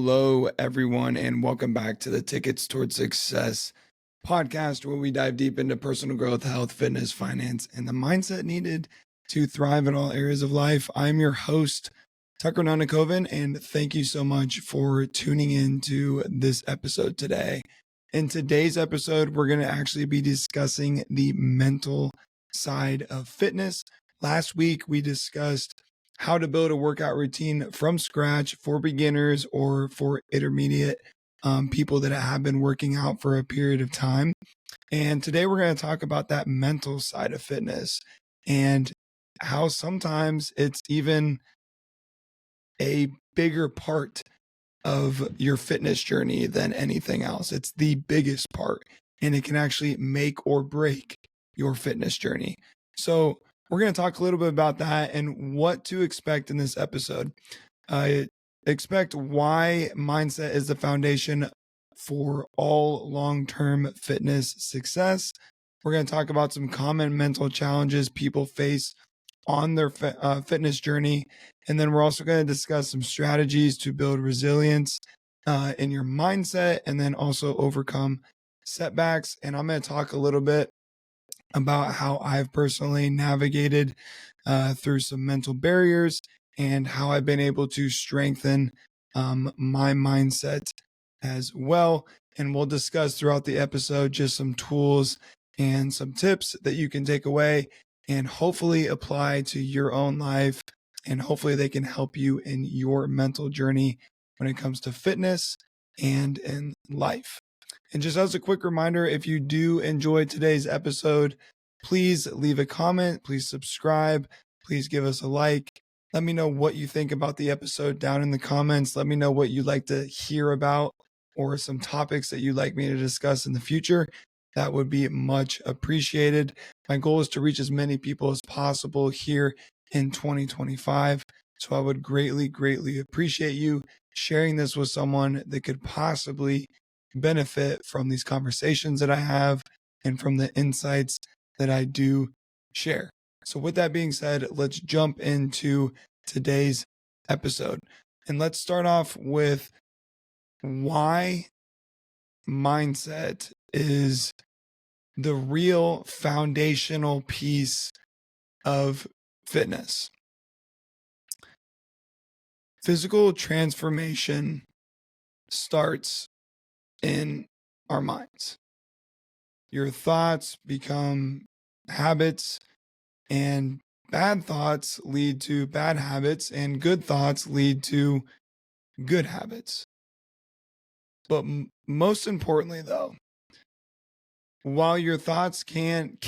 Hello, everyone, and welcome back to the Tickets Towards Success podcast, where we dive deep into personal growth, health, fitness, finance, and the mindset needed to thrive in all areas of life. I'm your host, Tucker Nanakoven, and thank you so much for tuning in to this episode today. In today's episode, we're going to actually be discussing the mental side of fitness. Last week, we discussed how to build a workout routine from scratch for beginners or for intermediate people that have been working out for a period of time. And today we're going to talk about that mental side of fitness and how sometimes it's even a bigger part of your fitness journey than anything else. It's the biggest part, and it can actually make or break your fitness journey. So we're going to talk a little bit about that and what to expect in this episode. Expect why mindset is the foundation for all long-term fitness success. We're going to talk about some common mental challenges people face on their fitness journey. And then we're also going to discuss some strategies to build resilience in your mindset and then also overcome setbacks. And I'm going to talk a little bit about how I've personally navigated through some mental barriers and how I've been able to strengthen my mindset as well. And we'll discuss throughout the episode just some tools and some tips that you can take away and hopefully apply to your own life. And hopefully they can help you in your mental journey when it comes to fitness and in life. And just as a quick reminder, if you do enjoy today's episode, please leave a comment, please subscribe, please give us a like. Let me know what you think about the episode down in the comments. Let me know what you'd like to hear about or some topics that you'd like me to discuss in the future. That would be much appreciated. My goal is to reach as many people as possible here in 2025. So I would greatly, greatly appreciate you sharing this with someone that could possibly benefit from these conversations that I have and from the insights that I do share. So with that being said, let's jump into today's episode. And let's start off with why mindset is the real foundational piece of fitness. Physical transformation starts in our minds. Your thoughts become habits, and bad thoughts lead to bad habits, and good thoughts lead to good habits. But most importantly, though, while your thoughts can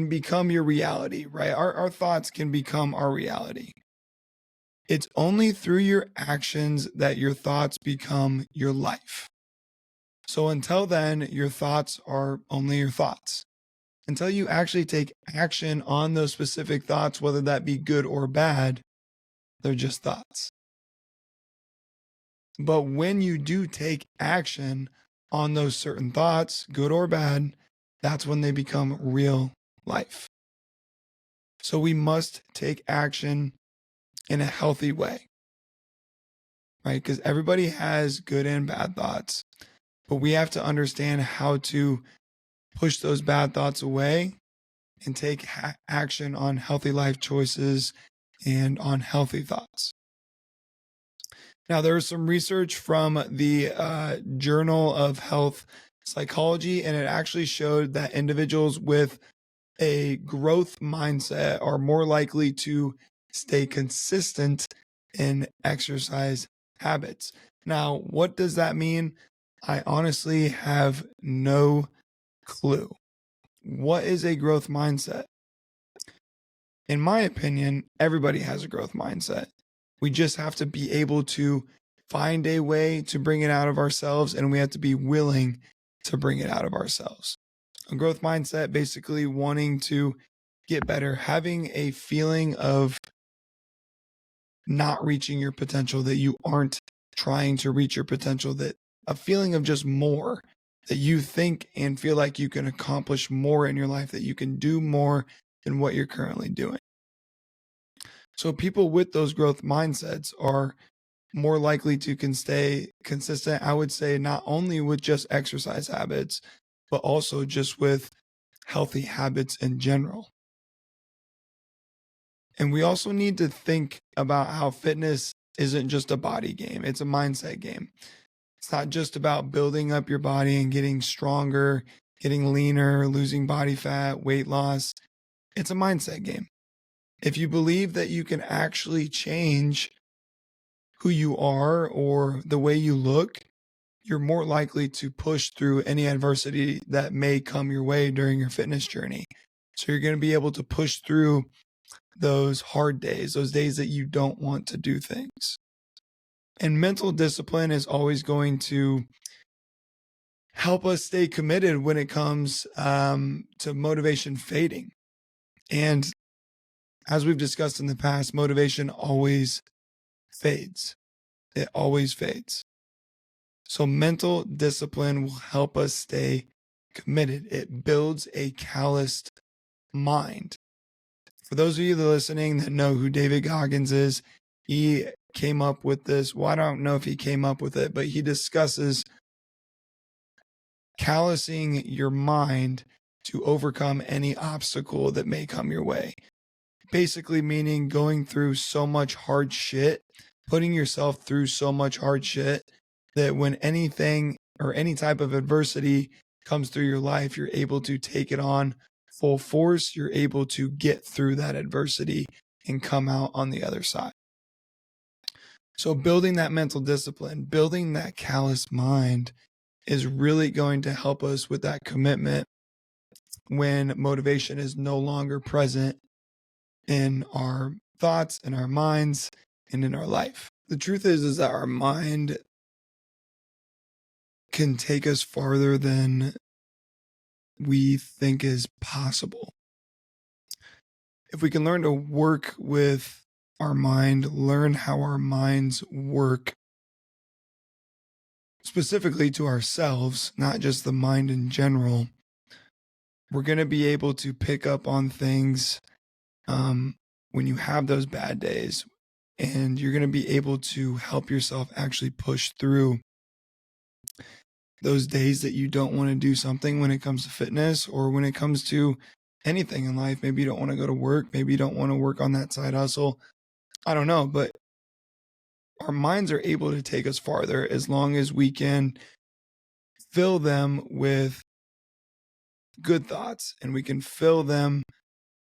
become your reality, right? Our thoughts can become our reality. It's only through your actions that your thoughts become your life. So until then, your thoughts are only your thoughts. Until you actually take action on those specific thoughts, whether that be good or bad, they're just thoughts. But when you do take action on those certain thoughts, good or bad, that's when they become real life. So we must take action in a healthy way, right? Because everybody has good and bad thoughts, but we have to understand how to push those bad thoughts away and take action on healthy life choices and on healthy thoughts. Now, there was some research from the Journal of Health Psychology, and it actually showed that individuals with a growth mindset are more likely to stay consistent in exercise habits. Now, what does that mean? I honestly have no clue. What is a growth mindset? In my opinion, everybody has a growth mindset. We just have to be able to find a way to bring it out of ourselves, and we have to be willing to bring it out of ourselves. A growth mindset, basically wanting to get better, having a feeling of not reaching your potential, that you aren't trying to reach your potential, that a feeling of just more, that you think and feel like you can accomplish more in your life, that you can do more than what you're currently doing. So people with those growth mindsets are more likely to can stay consistent, I would say, not only with just exercise habits, but also just with healthy habits in general. And we also need to think about how fitness isn't just a body game, it's a mindset game. It's not just about building up your body and getting stronger, getting leaner, losing body fat, weight loss. It's a mindset game. If you believe that you can actually change who you are or the way you look, you're more likely to push through any adversity that may come your way during your fitness journey. So you're going to be able to push through those hard days, those days that you don't want to do things. And mental discipline is always going to help us stay committed when it comes to motivation fading. And as we've discussed in the past, motivation always fades. It always fades. So mental discipline will help us stay committed. It builds a calloused mind. For those of you that are listening that know who David Goggins is, he came up with this. Well, I don't know if he came up with it, but he discusses callousing your mind to overcome any obstacle that may come your way. Basically meaning going through so much hard shit, putting yourself through so much hard shit that when anything or any type of adversity comes through your life, you're able to take it on full force. You're able to get through that adversity and come out on the other side. So building that mental discipline, building that callous mind is really going to help us with that commitment when motivation is no longer present in our thoughts, in our minds, and in our life. The truth is that our mind can take us farther than we think is possible. If we can learn to work with our mind, learn how our minds work, specifically to ourselves, not just the mind in general, we're going to be able to pick up on things when you have those bad days, and you're going to be able to help yourself actually push through those days that you don't want to do something when it comes to fitness or when it comes to anything in life. Maybe you don't want to go to work. Maybe you don't want to work on that side hustle. I don't know, but our minds are able to take us farther as long as we can fill them with good thoughts, and we can fill them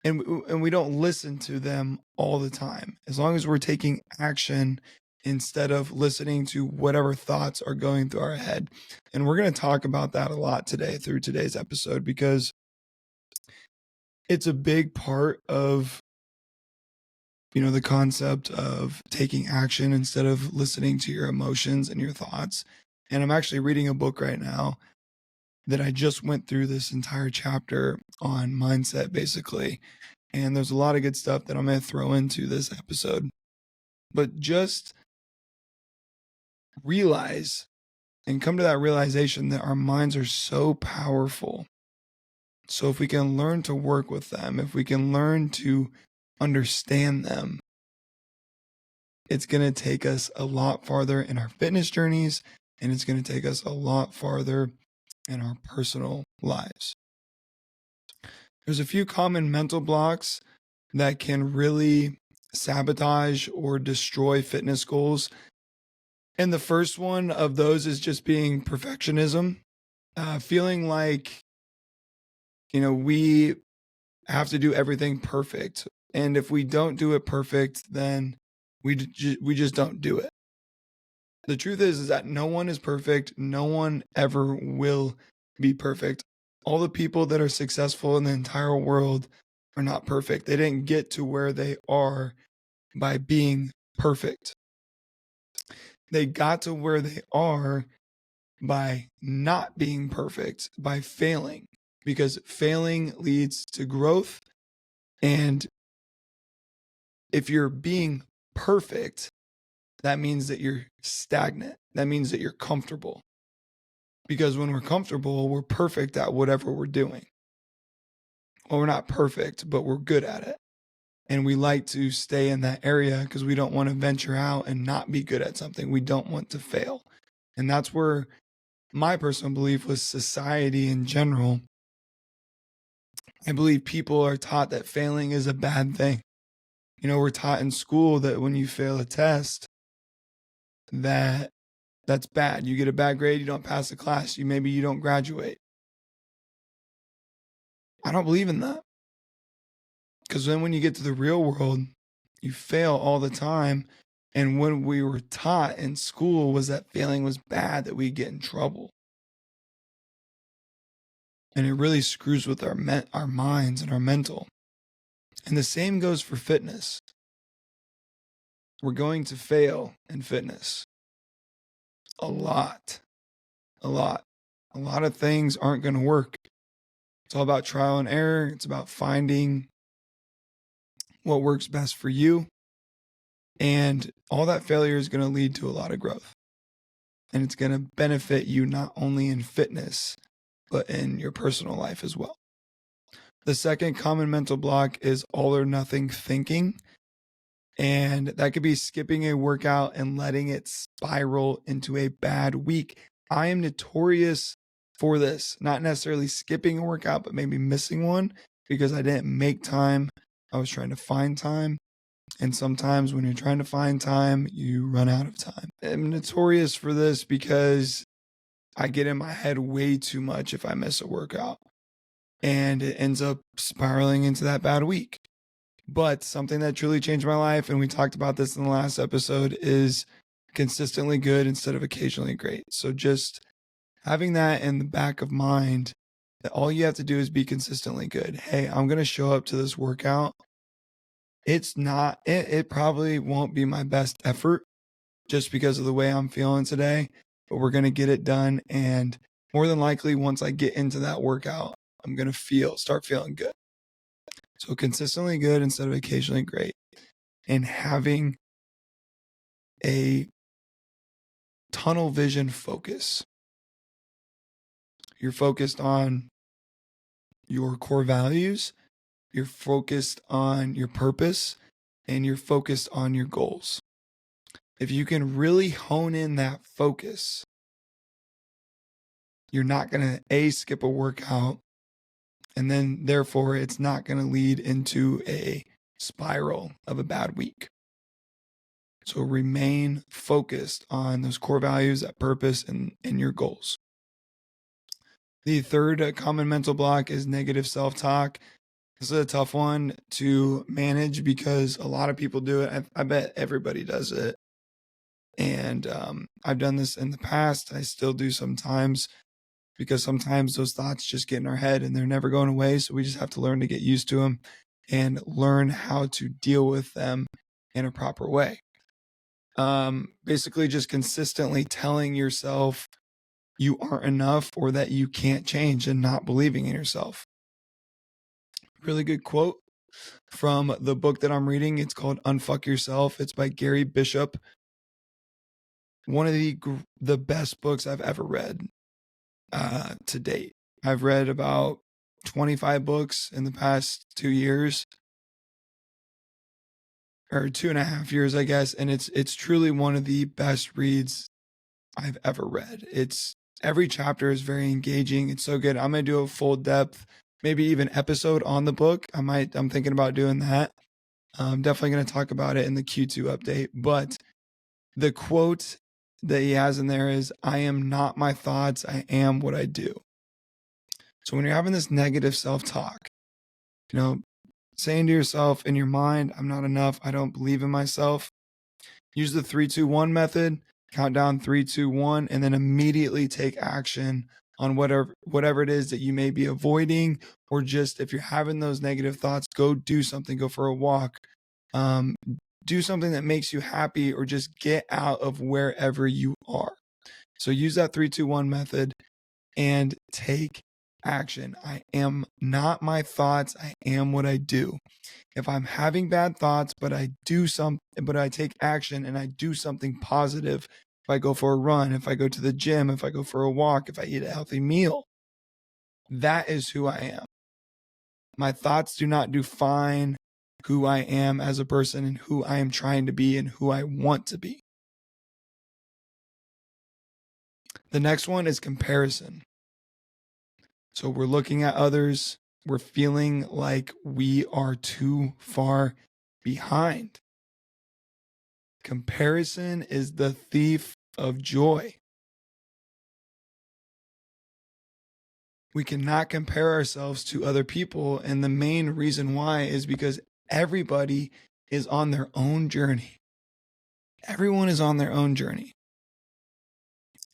and we don't listen to them all the time. As long as we're taking action instead of listening to whatever thoughts are going through our head. And we're going to talk about that a lot today through today's episode, because it's a big part of, the concept of taking action instead of listening to your emotions and your thoughts. And I'm actually reading a book right now that I just went through this entire chapter on mindset, basically. And there's a lot of good stuff that I'm going to throw into this episode. But just realize and come to that realization that our minds are so powerful. So if we can learn to work with them, if we can learn to understand them, it's going to take us a lot farther in our fitness journeys, and it's going to take us a lot farther in our personal lives. There's a few common mental blocks that can really sabotage or destroy fitness goals. And the first one of those is just being perfectionism, feeling like, we have to do everything perfect. And if we don't do it perfect, then we just don't do it. The truth is that no one is perfect. No one ever will be perfect. All the people that are successful in the entire world are not perfect. They didn't get to where they are by being perfect. They got to where they are by not being perfect, by failing, because failing leads to growth. And if you're being perfect, that means that you're stagnant. That means that you're comfortable. Because when we're comfortable, we're perfect at whatever we're doing. Well, we're not perfect, but we're good at it. And we like to stay in that area because we don't want to venture out and not be good at something. We don't want to fail. And that's where my personal belief was society in general. I believe people are taught that failing is a bad thing. You know, we're taught in school that when you fail a test, that's bad. You get a bad grade, you don't pass the class, maybe you don't graduate. I don't believe in that. Because then when you get to the real world, you fail all the time. And when we were taught in school was that failing was bad, that we get in trouble. And it really screws with our minds and our mental. And the same goes for fitness. We're going to fail in fitness. A lot. A lot of things aren't going to work. It's all about trial and error. It's about finding what works best for you. And all that failure is going to lead to a lot of growth. And it's going to benefit you not only in fitness, but in your personal life as well. The second common mental block is all or nothing thinking. And that could be skipping a workout and letting it spiral into a bad week. I am notorious for this, not necessarily skipping a workout, but maybe missing one because I didn't make time. I was trying to find time. And sometimes when you're trying to find time, you run out of time. I'm notorious for this because I get in my head way too much if I miss a workout. And it ends up spiraling into that bad week. But something that truly changed my life, and we talked about this in the last episode, is consistently good instead of occasionally great. So just having that in the back of mind, that all you have to do is be consistently good. Hey, I'm going to show up to this workout. It probably won't be my best effort just because of the way I'm feeling today, but we're going to get it done. And more than likely, once I get into that workout, I'm going to start feeling good. So consistently good instead of occasionally great. And having a tunnel vision focus. You're focused on your core values, you're focused on your purpose, and you're focused on your goals. If you can really hone in that focus, you're not going to skip a workout, and then therefore it's not going to lead into a spiral of a bad week. So remain focused on those core values, that purpose, and your goals. The third common mental block is negative self-talk. This is a tough one to manage because a lot of people do it. I bet everybody does it. And I've done this in the past. I still do sometimes because sometimes those thoughts just get in our head and they're never going away. So we just have to learn to get used to them and learn how to deal with them in a proper way. Basically just consistently telling yourself you aren't enough or that you can't change and not believing in yourself. Really good quote from the book that I'm reading. It's called Unfuck Yourself. It's by Gary Bishop. One of the best books I've ever read to date. I've read about 25 books in the past 2 years. Or 2.5 years, I guess. And it's truly one of the best reads I've ever read. Every chapter is very engaging. It's so good. I'm going to do a full depth, maybe even episode on the book. I'm thinking about doing that. I'm definitely going to talk about it in the Q2 update. But the quote that he has in there is, I am not my thoughts. I am what I do. So when you're having this negative self-talk, saying to yourself in your mind, I'm not enough. I don't believe in myself. Use the 3-2-1 method. Count down 3, 2, 1, and then immediately take action on whatever it is that you may be avoiding, or just if you're having those negative thoughts, go do something. Go for a walk. Do something that makes you happy, or just get out of wherever you are. So use that 3-2-1 method and take action. I am not my thoughts. I am what I do. If I'm having bad thoughts, but I take action and I do something positive, if I go for a run, if I go to the gym, if I go for a walk, if I eat a healthy meal, that is who I am. My thoughts do not define who I am as a person and who I am trying to be and who I want to be. The next one is comparison. So we're looking at others, we're feeling like we are too far behind. Comparison is the thief of joy. We cannot compare ourselves to other people, and the main reason why is because everybody is on their own journey. Everyone is on their own journey.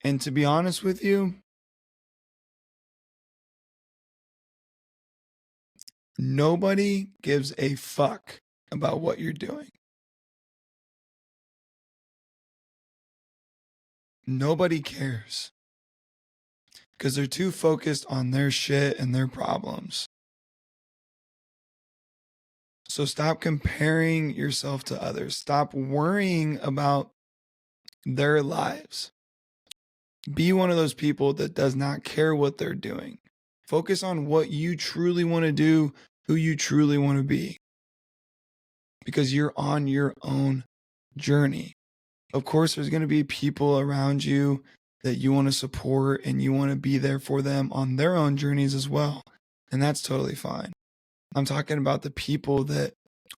And to be honest with you, nobody gives a fuck about what you're doing. Nobody cares because they're too focused on their shit and their problems. So stop comparing yourself to others. Stop worrying about their lives. Be one of those people that does not care what they're doing. Focus on what you truly want to do, who you truly want to be, because you're on your own journey. Of course, there's going to be people around you that you want to support and you want to be there for them on their own journeys as well. And that's totally fine. I'm talking about the people that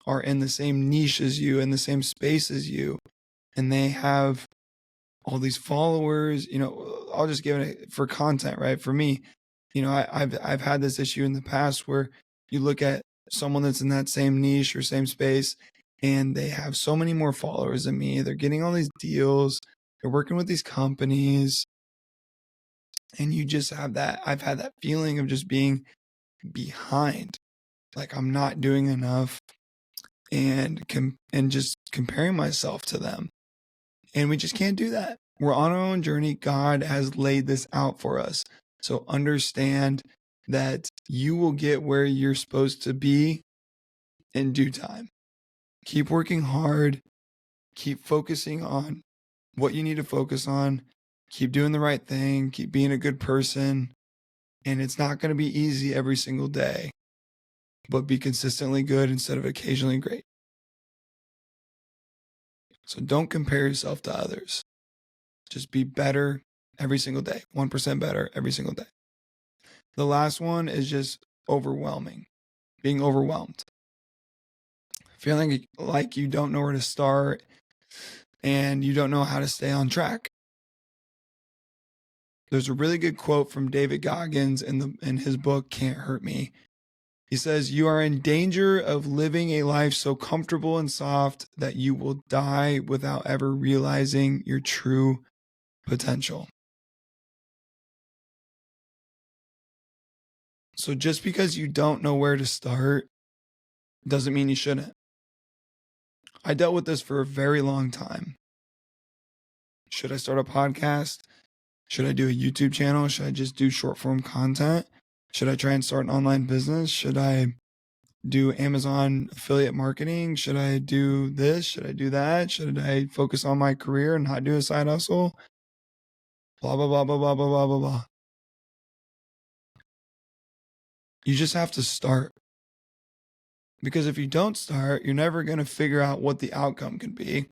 are in the same niche as you, in the same space as you, and they have all these followers. I'll just give it for content, right? For me, I've had this issue in the past where you look at someone that's in that same niche or same space and they have so many more followers than me. They're getting all these deals. They're working with these companies. And you just have that. I've had that feeling of just being behind. Like I'm not doing enough and just comparing myself to them. And we just can't do that. We're on our own journey. God has laid this out for us. So understand that you will get where you're supposed to be in due time. Keep working hard. Keep focusing on what you need to focus on. Keep doing the right thing. Keep being a good person. And it's not going to be easy every single day, but be consistently good instead of occasionally great. So don't compare yourself to others. Just be better every single day, 1% better every single day. The last one is just overwhelming, being overwhelmed. Feeling like you don't know where to start and you don't know how to stay on track. There's a really good quote from David Goggins in his book, Can't Hurt Me. He says, "You are in danger of living a life so comfortable and soft that you will die without ever realizing your true potential." So just because you don't know where to start doesn't mean you shouldn't. I dealt with this for a very long time. Should I start a podcast? Should I do a YouTube channel? Should I just do short form content? Should I try and start an online business? Should I do Amazon affiliate marketing? Should I do this? Should I do that? Should I focus on my career and not do a side hustle? Blah, blah, blah, blah, blah, blah, blah, blah, blah. You just have to start. Because if you don't start, you're never going to figure out what the outcome can be.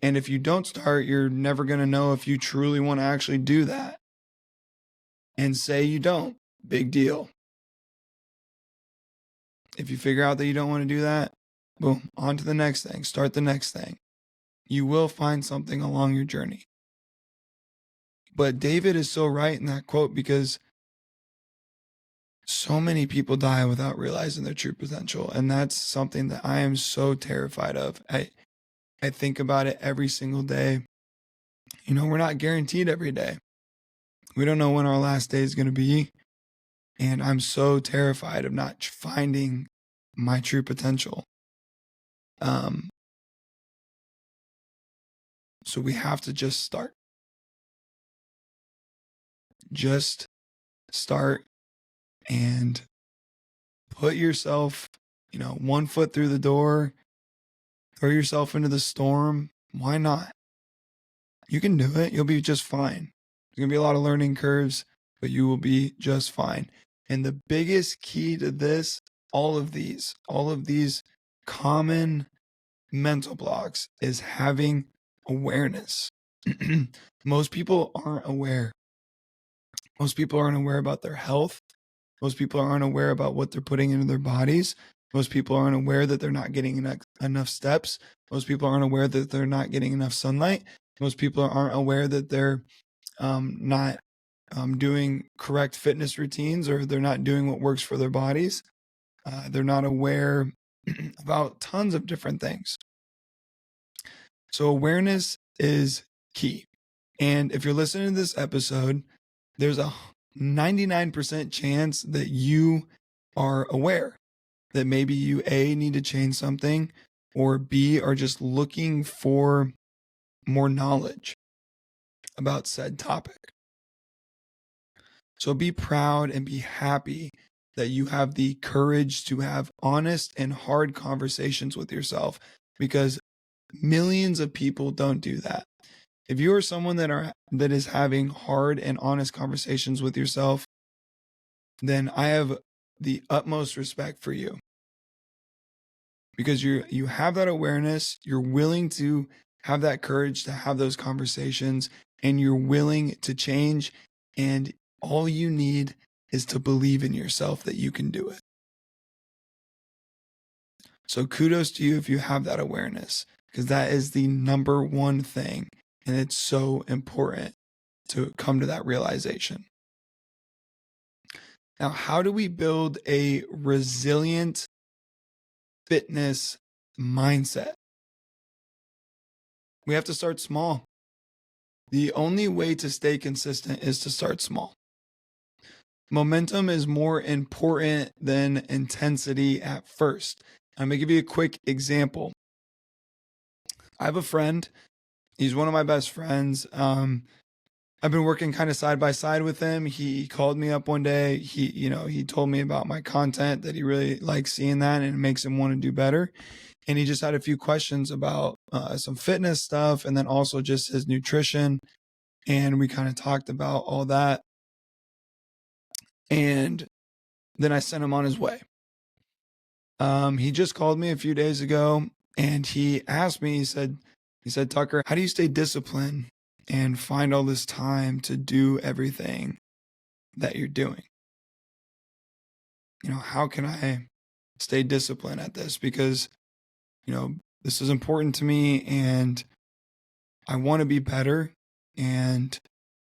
And if you don't start, you're never going to know if you truly want to actually do that. And say you don't, big deal. If you figure out that you don't want to do that, boom, on to the next thing. Start the next thing. You will find something along your journey. But David is so right in that quote because so many people die without realizing their true potential. And that's something that I am so terrified of. I think about it every single day. We're not guaranteed every day. We don't know when our last day is going to be. And I'm so terrified of not finding my true potential. So we have to just start. Just start and put yourself, 1 foot through the door, throw yourself into the storm. Why not? You can do it. You'll be just fine. There's going to be a lot of learning curves, but you will be just fine. And the biggest key to this all of these common mental blocks is having awareness. Most people aren't aware. Most people aren't aware about their health. Most people aren't aware about what they're putting into their bodies. Most people aren't aware that they're not getting enough steps. Most people aren't aware that they're not getting enough sunlight. Most people aren't aware that they're not doing correct fitness routines, or they're not doing what works for their bodies. They're not aware about tons of different things. So awareness is key. And if you're listening to this episode, there's a 99% chance that you are aware that maybe you A, need to change something, or B, are just looking for more knowledge about said topic. So be proud and be happy that you have the courage to have honest and hard conversations with yourself, because millions of people don't do that. If you are someone that is having hard and honest conversations with yourself, then I have the utmost respect for you, because you have that awareness, you're willing to have that courage to have those conversations, and you're willing to change, and all you need is to believe in yourself that you can do it. So kudos to you if you have that awareness, because that is the number one thing, and it's so important to come to that realization. Now, how do we build a resilient fitness mindset? We have to start small. The only way to stay consistent is to start small. Momentum is more important than intensity at first. I'm going to give you a quick example. I have a friend. He's one of my best friends. I've been working kind of side by side with him. He called me up one day. He told me about my content, that he really likes seeing that and it makes him want to do better. And he just had a few questions about some fitness stuff, and then also just his nutrition. And we kind of talked about all that. And then I sent him on his way. He just called me a few days ago, and he asked me, he said, Tucker, how do you stay disciplined and find all this time to do everything that you're doing? How can I stay disciplined at this? Because, this is important to me, and I want to be better, and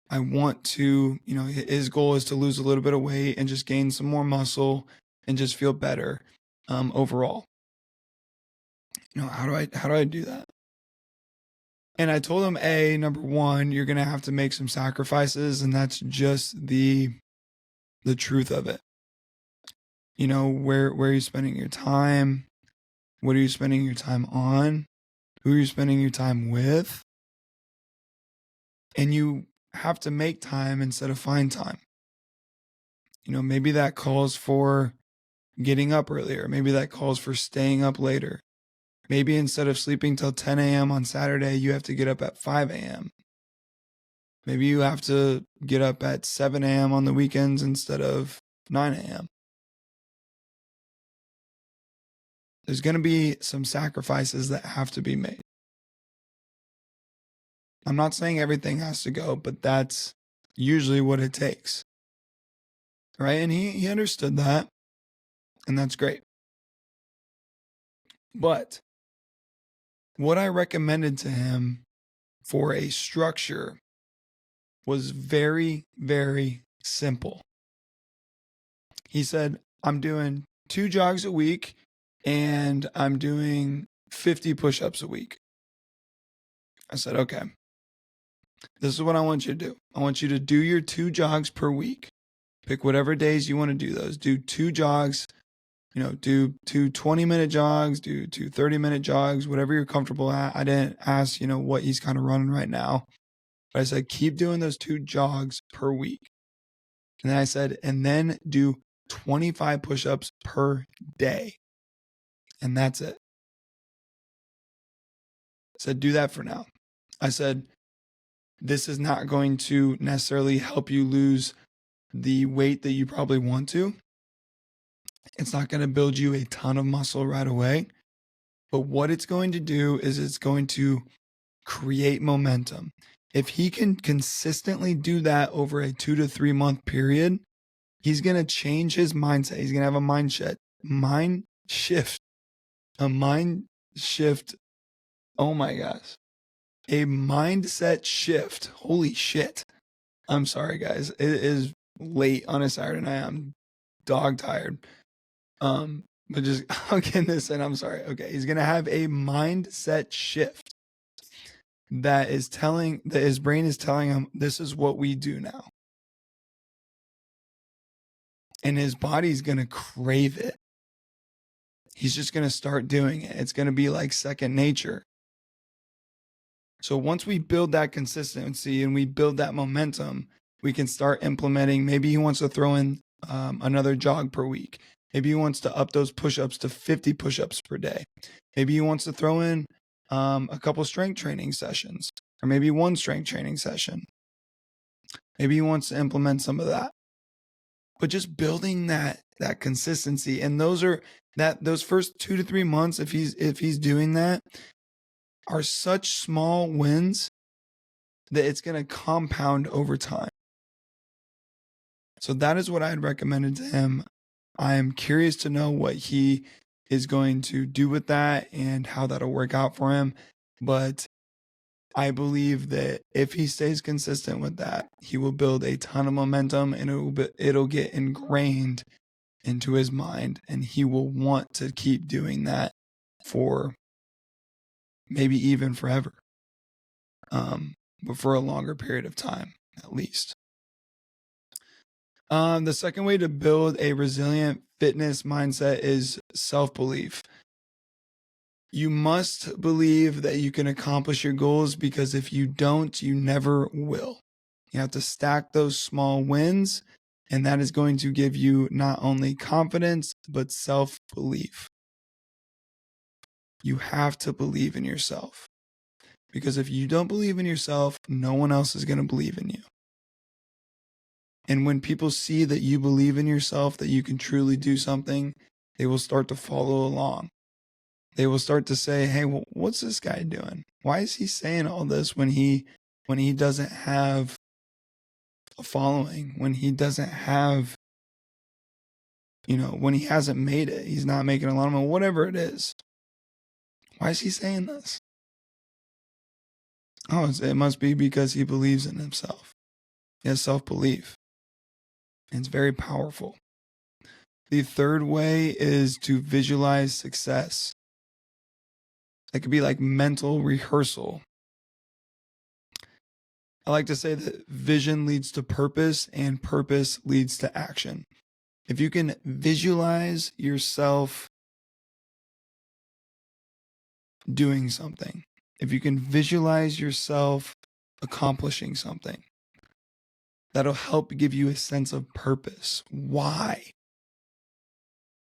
I want to, his goal is to lose a little bit of weight and just gain some more muscle and just feel better overall. How do I do that? And I told him, number one, you're going to have to make some sacrifices, and that's just the truth of it. Where are you spending your time? What are you spending your time on? Who are you spending your time with? And you have to make time instead of find time. Maybe that calls for getting up earlier. Maybe that calls for staying up later. Maybe instead of sleeping till 10 a.m. on Saturday, you have to get up at 5 a.m. Maybe you have to get up at 7 a.m. on the weekends instead of 9 a.m. There's going to be some sacrifices that have to be made. I'm not saying everything has to go, but that's usually what it takes. Right? And he understood that, and that's great. But what I recommended to him for a structure was very, very simple. He said, I'm doing 2 jogs a week, and I'm doing 50 push-ups a week. I said, okay, this is what I want you to do. I want you to do your 2 jogs per week. Pick whatever days you want to do those. Do 2 jogs, do 2 20-minute jogs, do 2 30-minute jogs, whatever you're comfortable at. I didn't ask, what he's kind of running right now. But I said, keep doing those 2 jogs per week. And then I said, and then do 25 push-ups per day. And that's it. I said, do that for now. I said, this is not going to necessarily help you lose the weight that you probably want to. It's not going to build you a ton of muscle right away. But what it's going to do is it's going to create momentum. If he can consistently do that over a 2 to 3 month period, he's going to change his mindset. He's going to have a mind shift. Oh my gosh. A mindset shift. Holy shit. I'm sorry, guys. It is late on a Saturday night. I'm dog tired. But just I'll get this in. I'm sorry. Okay. He's going to have a mindset shift that his brain is telling him this is what we do now. And his body's going to crave it. He's just going to start doing it. It's going to be like second nature. So once we build that consistency and we build that momentum, we can start implementing. Maybe he wants to throw in another jog per week. Maybe he wants to up those push-ups to 50 push-ups per day. Maybe he wants to throw in a couple strength training sessions, or maybe one strength training session. Maybe he wants to implement some of that. But just building that consistency, and those first 2 to 3 months, if he's doing that, are such small wins that it's going to compound over time. So that is what I'd recommended to him. I am curious to know what he is going to do with that and how that'll work out for him. But I believe that if he stays consistent with that, he will build a ton of momentum, and it'll get ingrained into his mind, and he will want to keep doing that for maybe even forever, but for a longer period of time, at least. The second way to build a resilient fitness mindset is self-belief. You must believe that you can accomplish your goals, because if you don't, you never will. You have to stack those small wins, and that is going to give you not only confidence, but self-belief. You have to believe in yourself, because if you don't believe in yourself, no one else is going to believe in you. And when people see that you believe in yourself, that you can truly do something, they will start to follow along. They will start to say, hey, well, what's this guy doing? Why is he saying all this when he doesn't have a following, when he doesn't have, when he hasn't made it, he's not making a lot of money, whatever it is. Why is he saying this? Oh, it must be because he believes in himself. He has self-belief. It's very powerful. The third way is to visualize success. It could be like mental rehearsal. I like to say that vision leads to purpose, and purpose leads to action. If you can visualize yourself doing something, if you can visualize yourself accomplishing something, that'll help give you a sense of purpose. Why?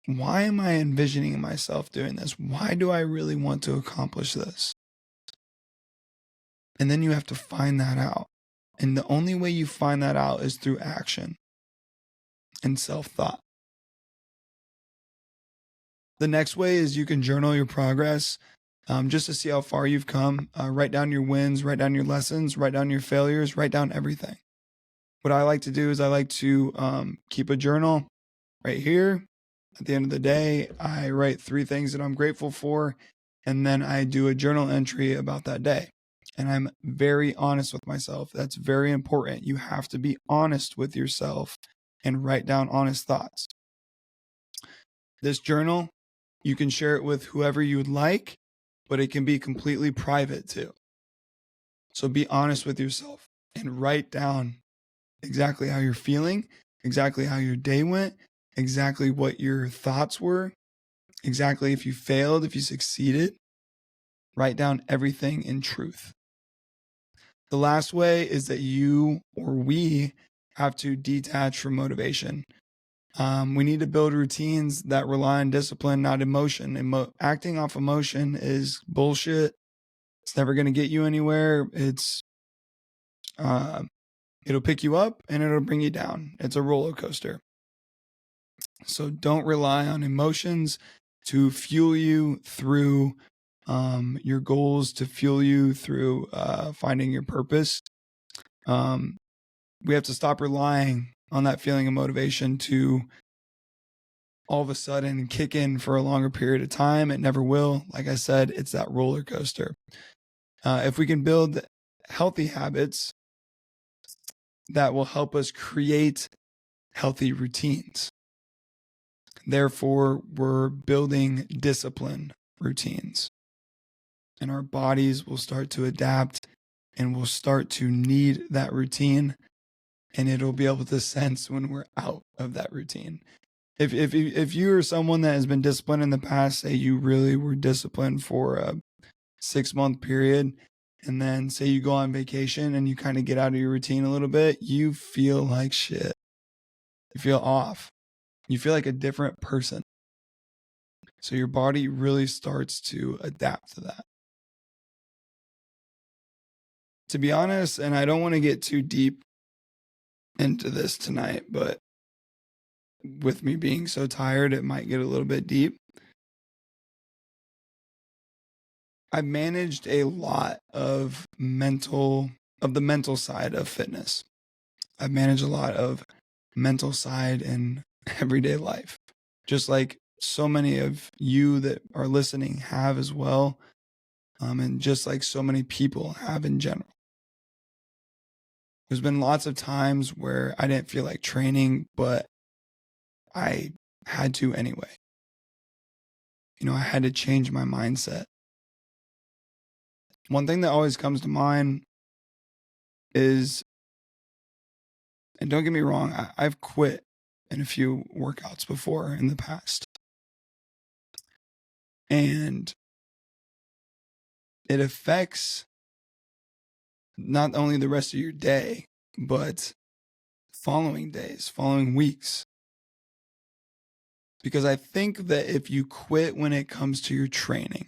Why am I envisioning myself doing this? Why do I really want to accomplish this? And then you have to find that out. And the only way you find that out is through action and self-thought. The next way is you can journal your progress, just to see how far you've come. Write down your wins, write down your lessons, write down your failures, write down everything. What I like to do is I like to keep a journal right here. At the end of the day, I write 3 things that I'm grateful for, and then I do a journal entry about that day. And I'm very honest with myself. That's very important. You have to be honest with yourself and write down honest thoughts. This journal, you can share it with whoever you would like, but it can be completely private too. So be honest with yourself and write down exactly how you're feeling, exactly how your day went, exactly what your thoughts were, exactly if you failed, if you succeeded. Write down everything in truth. The last way is that you or we have to detach from motivation. We need to build routines that rely on discipline, not emotion. Acting off emotion is bullshit. It's never going to get you anywhere. It'll pick you up and it'll bring you down. It's a roller coaster. So don't rely on emotions to fuel you through your goals, to fuel you through finding your purpose. We have to stop relying on that feeling of motivation to all of a sudden kick in for a longer period of time. It never will. Like I said, it's that roller coaster. If we can build healthy habits that will help us create healthy routines. Therefore, we're building discipline routines, and our bodies will start to adapt and will start to need that routine, and it'll be able to sense when we're out of that routine. If you are someone that has been disciplined in the past, say you really were disciplined for a 6-month period, and then say you go on vacation and you kind of get out of your routine a little bit, you feel like shit. You feel off. You feel like a different person. So your body really starts to adapt to that. To be honest, and I don't want to get too deep into this tonight, but with me being so tired, it might get a little bit deep. I've managed a lot of the mental side of fitness. I've managed a lot of mental side in everyday life, just like so many of you that are listening have as well, and just like so many people have in general. There's been lots of times where I didn't feel like training, but I had to anyway. I had to change my mindset. One thing that always comes to mind is, and don't get me wrong, I've quit in a few workouts before in the past. And it affects not only the rest of your day, but following days, following weeks. Because I think that if you quit when it comes to your training,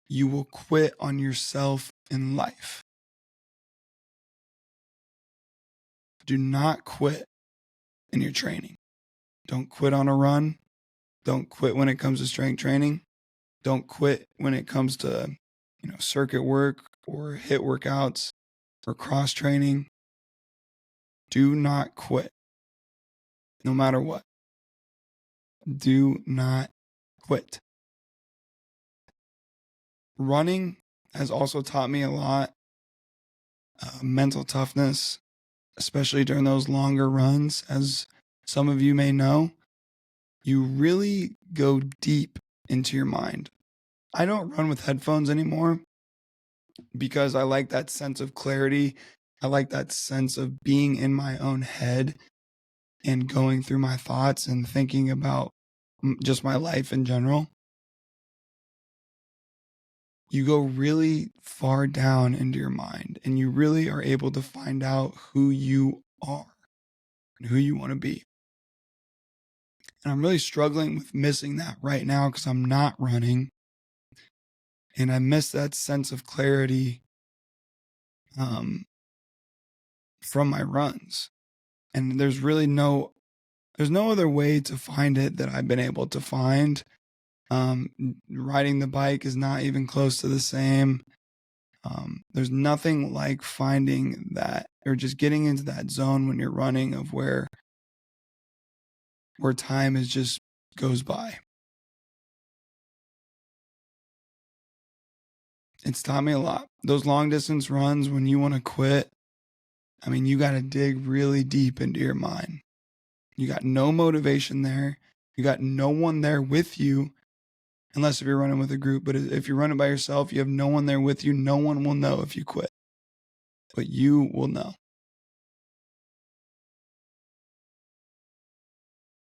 you will quit on yourself in life. Do not quit in your training. Don't quit on a run. Don't quit when it comes to strength training. Don't quit when it comes to, circuit work or HIIT workouts or cross training. Do not quit. No matter what. Do not quit. Running has also taught me a lot. Mental toughness, especially during those longer runs, as some of you may know. You really go deep into your mind. I don't run with headphones anymore because I like that sense of clarity. I like that sense of being in my own head and going through my thoughts and thinking about just my life in general. You go really far down into your mind and you really are able to find out who you are and who you want to be. And I'm really struggling with missing that right now because I'm not running. And I miss that sense of clarity from my runs. And there's no other way to find it that I've been able to find. Riding the bike is not even close to the same. There's nothing like finding that or just getting into that zone when you're running of where time is just goes by. It's taught me a lot. Those long distance runs, when you want to quit, you got to dig really deep into your mind. You got no motivation there. You got no one there with you, unless if you're running with a group. But if you're running by yourself, you have no one there with you. No one will know if you quit, but you will know.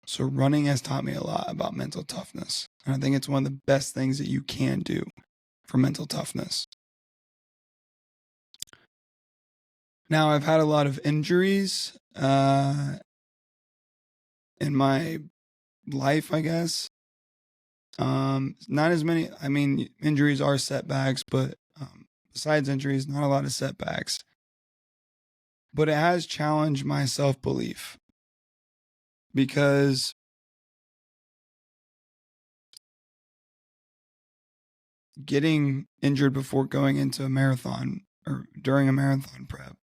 So running has taught me a lot about mental toughness. And I think it's one of the best things that you can do for mental toughness. Now, I've had a lot of injuries in my life, I guess. Not as many. Injuries are setbacks, but besides injuries, not a lot of setbacks. But it has challenged my self-belief because getting injured before going into a marathon or during a marathon prep,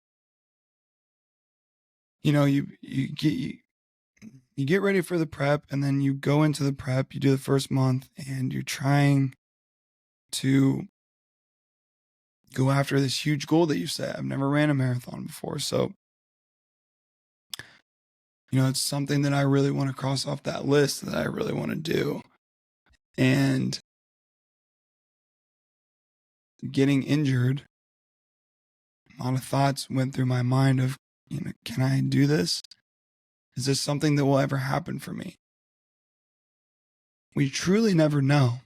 you get ready for the prep, and then you go into the prep, you do the first month, and you're trying to go after this huge goal that you set. I've never ran a marathon before, so it's something that I really want to cross off that list that I really want to do. And getting injured, a lot of thoughts went through my mind of, can I do this? Is this something that will ever happen for me? We truly never know.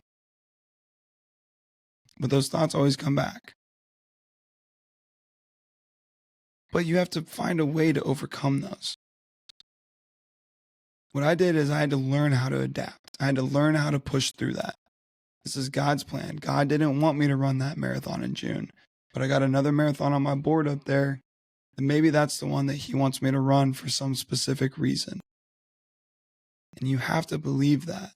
But those thoughts always come back. But you have to find a way to overcome those. What I did is I had to learn how to adapt. I had to learn how to push through that. This is God's plan. God didn't want me to run that marathon in June, but I got another marathon on my board up there, and maybe that's the one that He wants me to run for some specific reason. And you have to believe that.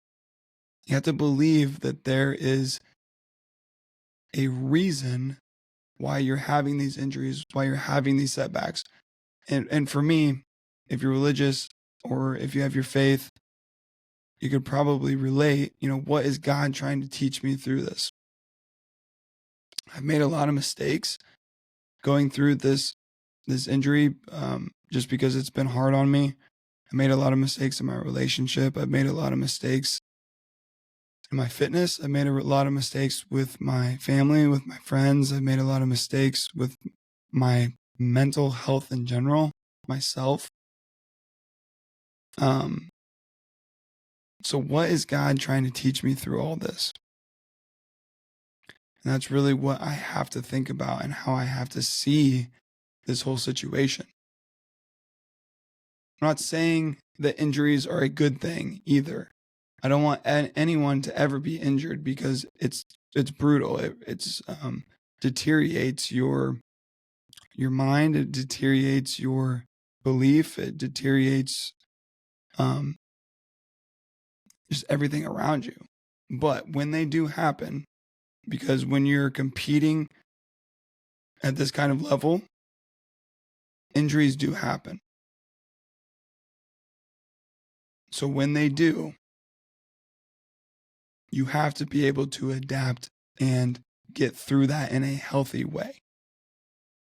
You have to believe that there is a reason why you're having these injuries, why you're having these setbacks. And for me, if you're religious or if you have your faith, you could probably relate, what is God trying to teach me through this? I've made a lot of mistakes going through this injury, just because it's been hard on me. I made a lot of mistakes in my relationship. I've made a lot of mistakes in my fitness. I made a lot of mistakes with my family, with my friends. I've made a lot of mistakes with my mental health in general, myself. So what is God trying to teach me through all this? And that's really what I have to think about and how I have to see this whole situation. I'm not saying that injuries are a good thing either. I don't want anyone to ever be injured because it's brutal. It deteriorates your mind. It deteriorates your belief. It deteriorates just everything around you. But when they do happen, because when you're competing at this kind of level, injuries do happen. So when they do, you have to be able to adapt and get through that in a healthy way.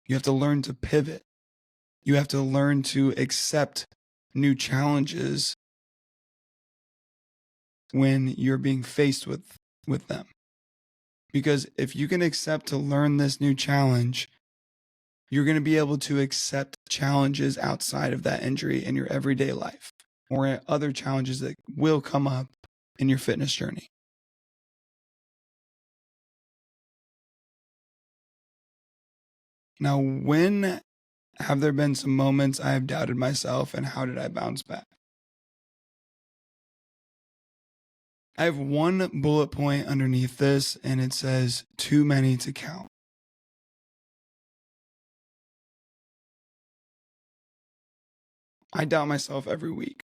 You have to learn to pivot. You have to learn to accept new challenges when you're being faced with them. Because if you can accept to learn this new challenge, you're going to be able to accept challenges outside of that injury in your everyday life or other challenges that will come up in your fitness journey. Now, when have there been some moments I have doubted myself, and how did I bounce back? I have one bullet point underneath this, and it says, too many to count. I doubt myself every week.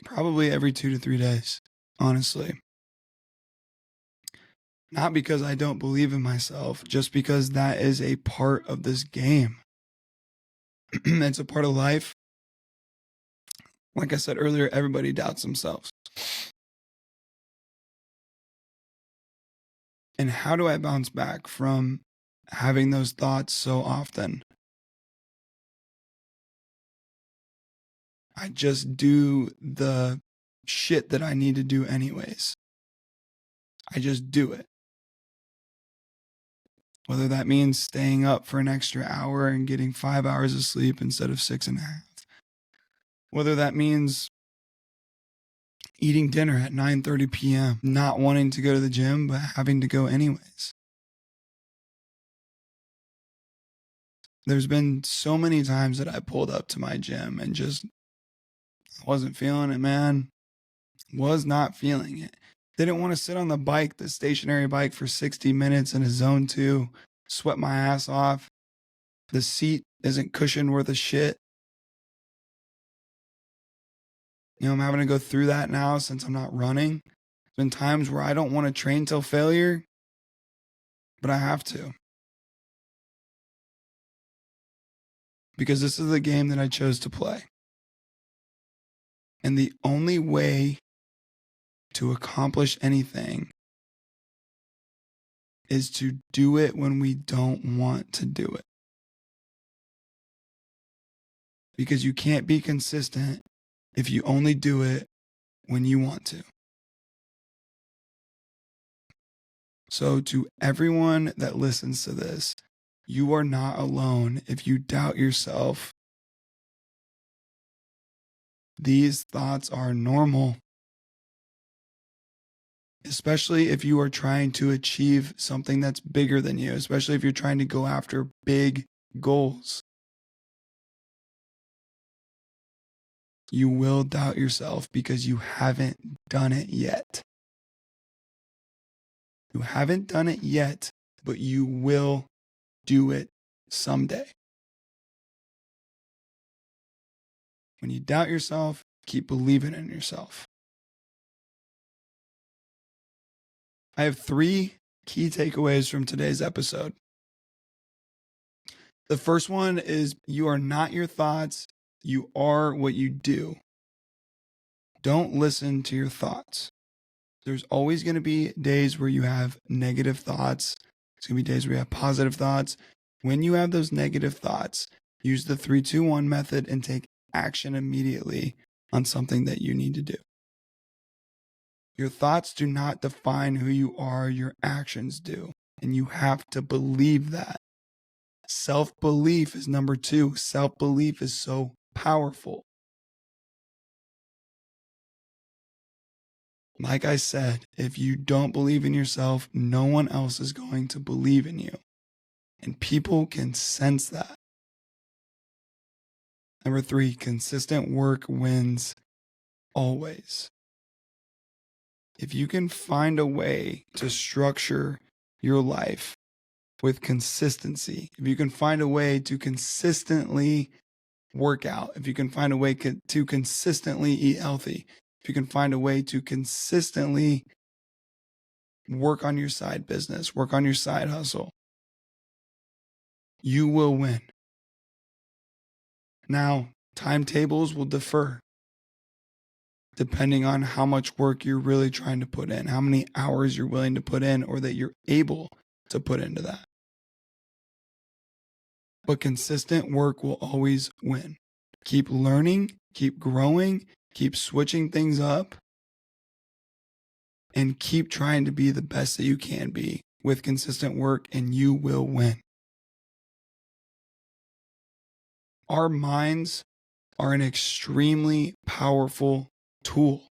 Probably every 2 to 3 days, honestly. Not because I don't believe in myself, just because that is a part of this game. It's a part of life. Like I said earlier, everybody doubts themselves. And how do I bounce back from having those thoughts so often? I just do the shit that I need to do anyways. I just do it. Whether that means staying up for an extra hour and getting 5 hours of sleep instead of 6.5. Whether that means eating dinner at 9:30 p.m., not wanting to go to the gym, but having to go anyways. There's been so many times that I pulled up to my gym and just wasn't feeling it, man. Was not feeling it. Didn't want to sit on the bike, the stationary bike, for 60 minutes in a zone 2, sweat my ass off. The seat isn't cushioned worth a shit. I'm having to go through that now since I'm not running. There's been times where I don't want to train till failure, but I have to. Because this is the game that I chose to play. And the only way to accomplish anything is to do it when we don't want to do it. Because you can't be consistent if you only do it when you want to. So to everyone that listens to this, you are not alone if you doubt yourself. These thoughts are normal, especially if you are trying to achieve something that's bigger than you, especially if you're trying to go after big goals. You will doubt yourself because you haven't done it yet. You haven't done it yet, but you will do it someday. When you doubt yourself, keep believing in yourself. I have 3 key takeaways from today's episode. The first one is you are not your thoughts, you are what you do. Don't listen to your thoughts. There's always going to be days where you have negative thoughts. It's going to be days where you have positive thoughts. When you have those negative thoughts, use the 3-2-1 method and take action immediately on something that you need to do. Your thoughts do not define who you are, your actions do. And you have to believe that. Self-belief is number 2. Self-belief is so powerful. Like I said, if you don't believe in yourself, no one else is going to believe in you. And people can sense that. Number 3, consistent work wins always. If you can find a way to structure your life with consistency, if you can find a way to consistently work out, if you can find a way to consistently eat healthy, if you can find a way to consistently work on your side business, work on your side hustle, you will win. Now, timetables will differ depending on how much work you're really trying to put in, how many hours you're willing to put in, or that you're able to put into that. But consistent work will always win. Keep learning, keep growing, keep switching things up, and keep trying to be the best that you can be with consistent work, and you will win. Our minds are an extremely powerful tool.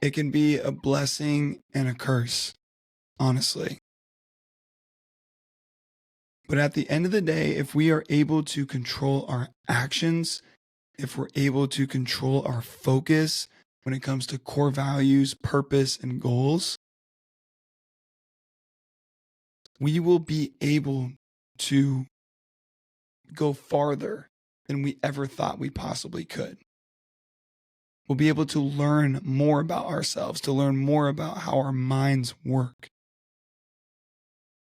It can be a blessing and a curse, honestly. But at the end of the day, if we are able to control our actions, if we're able to control our focus when it comes to core values, purpose, and goals, we will be able to go farther than we ever thought we possibly could. We'll be able to learn more about ourselves, to learn more about how our minds work.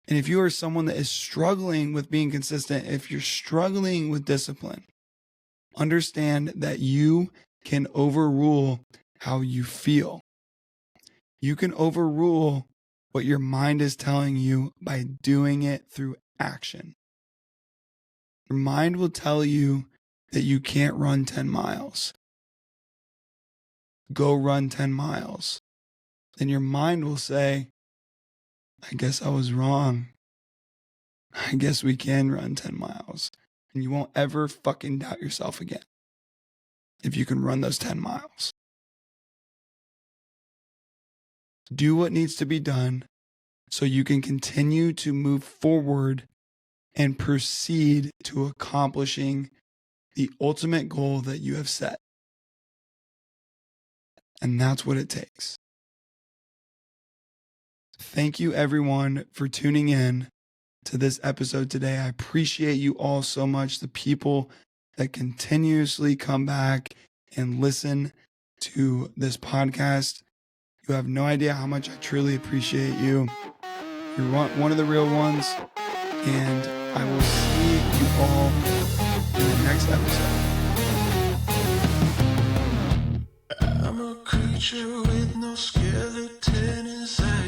And if you are someone that is struggling with being consistent, if you're struggling with discipline, understand that you can overrule how you feel. You can overrule what your mind is telling you by doing it through action. Your mind will tell you that you can't run 10 miles. Go run 10 miles. Then your mind will say, I guess I was wrong. I guess we can run 10 miles. And you won't ever fucking doubt yourself again if you can run those 10 miles. Do what needs to be done so you can continue to move forward and proceed to accomplishing the ultimate goal that you have set. And that's what it takes. Thank you, everyone, for tuning in to this episode today. I appreciate you all so much. The people that continuously come back and listen to this podcast. You have no idea how much I truly appreciate you. You're one of the real ones. And I will see you all in the next episode. I'm a creature with no skeleton inside.